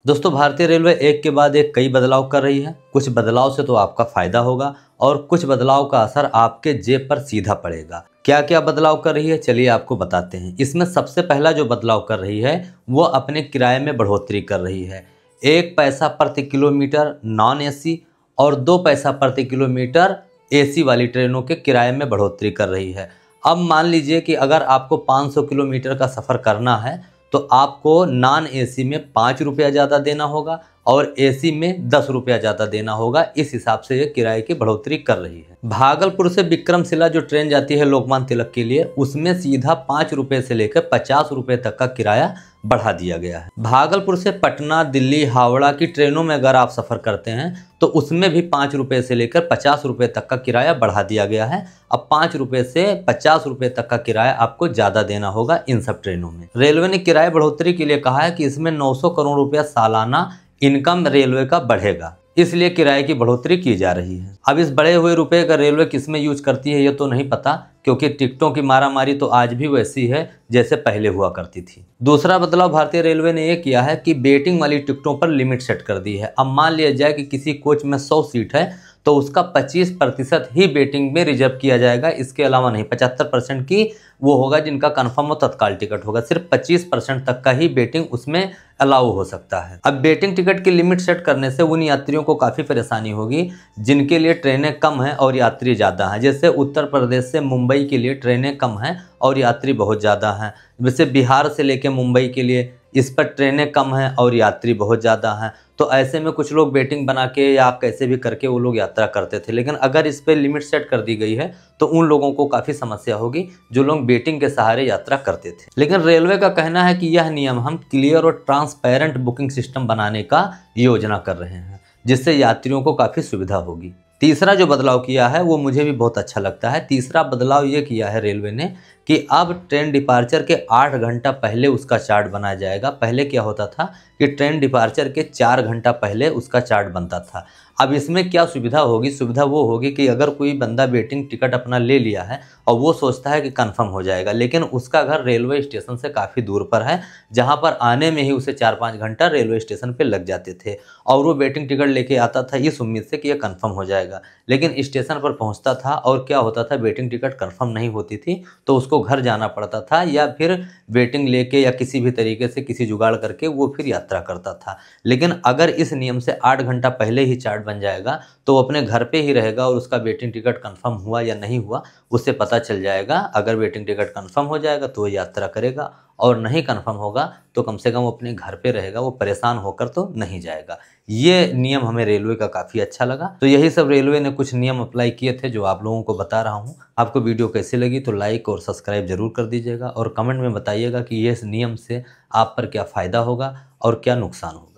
दोस्तों, भारतीय रेलवे एक के बाद एक कई बदलाव कर रही है। कुछ बदलाव से तो आपका फायदा होगा और कुछ बदलाव का असर आपके जेब पर सीधा पड़ेगा। क्या क्या बदलाव कर रही है, चलिए आपको बताते हैं। इसमें सबसे पहला जो बदलाव कर रही है वो अपने किराए में बढ़ोतरी कर रही है। 1 पैसा प्रति किलोमीटर नॉन एसी और 2 पैसा प्रति किलोमीटर एसी वाली ट्रेनों के किराए में बढ़ोतरी कर रही है। अब मान लीजिए कि अगर आपको 500 किलोमीटर का सफ़र करना है तो आपको नॉन एसी में 5 रुपया ज़्यादा देना होगा और एसी में 10 रुपया ज़्यादा देना होगा। इस हिसाब से ये किराए की बढ़ोतरी कर रही है। भागलपुर से विक्रमशिला जो ट्रेन जाती है लोकमान्य तिलक के लिए, उसमें सीधा 5 रुपये से लेकर 50 रुपये तक का किराया बढ़ा दिया गया है। भागलपुर से पटना, दिल्ली, हावड़ा की ट्रेनों में अगर आप सफ़र करते हैं तो उसमें भी 5 रुपये से लेकर 50 रुपये तक का किराया बढ़ा दिया गया है। अब 5 रुपये से 50 रुपये तक का किराया आपको ज़्यादा देना होगा इन सब ट्रेनों में। रेलवे ने किराए बढ़ोतरी के लिए कहा है कि इसमें 900 करोड़ रुपया सालाना इनकम रेलवे का बढ़ेगा, इसलिए किराए की बढ़ोतरी की जा रही है। अब इस बढ़े हुए रुपए का रेलवे किसमें यूज करती है ये तो नहीं पता, क्योंकि टिकटों की मारामारी तो आज भी वैसी है जैसे पहले हुआ करती थी। दूसरा बदलाव भारतीय रेलवे ने ये किया है कि वेटिंग वाली टिकटों पर लिमिट सेट कर दी है। अब मान लिया जाए कि किसी कोच में 100 सीट है तो उसका 25% ही वेटिंग में रिजर्व किया जाएगा, इसके अलावा नहीं। 75% की वो होगा जिनका कंफर्म और तत्काल टिकट होगा। सिर्फ 25% तक का ही वेटिंग उसमें अलाउ हो सकता है। अब वेटिंग टिकट की लिमिट सेट करने से उन यात्रियों को काफ़ी परेशानी होगी जिनके लिए ट्रेनें कम हैं और यात्री ज़्यादा हैं। जैसे उत्तर प्रदेश से मुंबई के लिए ट्रेनें कम हैं और यात्री बहुत ज़्यादा हैं। वैसे बिहार से लेकर मुंबई के लिए इस पर ट्रेनें कम हैं और यात्री बहुत ज़्यादा हैं। तो ऐसे में कुछ लोग वेटिंग बना के या कैसे भी करके वो लोग यात्रा करते थे, लेकिन अगर इस पर लिमिट सेट कर दी गई है तो उन लोगों को काफ़ी समस्या होगी जो लोग वेटिंग के सहारे यात्रा करते थे। लेकिन रेलवे का कहना है कि यह नियम हम क्लियर और ट्रांसपेरेंट बुकिंग सिस्टम बनाने का योजना कर रहे हैं, जिससे यात्रियों को काफ़ी सुविधा होगी। तीसरा जो बदलाव किया है वो मुझे भी बहुत अच्छा लगता है। तीसरा बदलाव ये किया है रेलवे ने कि अब ट्रेन डिपार्चर के 8 घंटा पहले उसका चार्ट बनाया जाएगा। पहले क्या होता था कि ट्रेन डिपार्चर के 4 घंटा पहले उसका चार्ट बनता था। अब इसमें क्या सुविधा होगी? सुविधा वो होगी कि अगर कोई बंदा वेटिंग टिकट अपना ले लिया है और वो सोचता है कि कंफर्म हो जाएगा, लेकिन उसका घर रेलवे स्टेशन से काफ़ी दूर पर है, जहाँ पर आने में ही उसे 4-5 घंटा रेलवे स्टेशन पे लग जाते थे और वो वेटिंग टिकट लेके आता था इस उम्मीद से कि यह कंफर्म हो जाएगा। लेकिन स्टेशन पर पहुँचता था और क्या होता था, वेटिंग टिकट कंफर्म नहीं होती थी तो उसको घर जाना पड़ता था या फिर वेटिंग लेके या किसी भी तरीके से किसी जुगाड़ करके वो फिर यात्रा करता था। लेकिन अगर इस नियम से 8 घंटा पहले ही चार्ट बन जाएगा तो वो अपने घर पे ही रहेगा और उसका वेटिंग टिकट कंफर्म हुआ या नहीं हुआ उससे पता चल जाएगा। अगर वेटिंग टिकट कंफर्म हो जाएगा तो वो यात्रा करेगा और नहीं कंफर्म होगा तो कम से कम वो अपने घर पे रहेगा, वो परेशान होकर तो नहीं जाएगा। ये नियम हमें रेलवे का काफ़ी अच्छा लगा। तो यही सब रेलवे ने कुछ नियम अप्लाई किए थे जो आप लोगों को बता रहा हूँ। आपको वीडियो कैसी लगी तो लाइक और सब्सक्राइब जरूर कर दीजिएगा और कमेंट में बताइएगा कि ये इस नियम से आप पर क्या फ़ायदा होगा और क्या नुकसान होगा।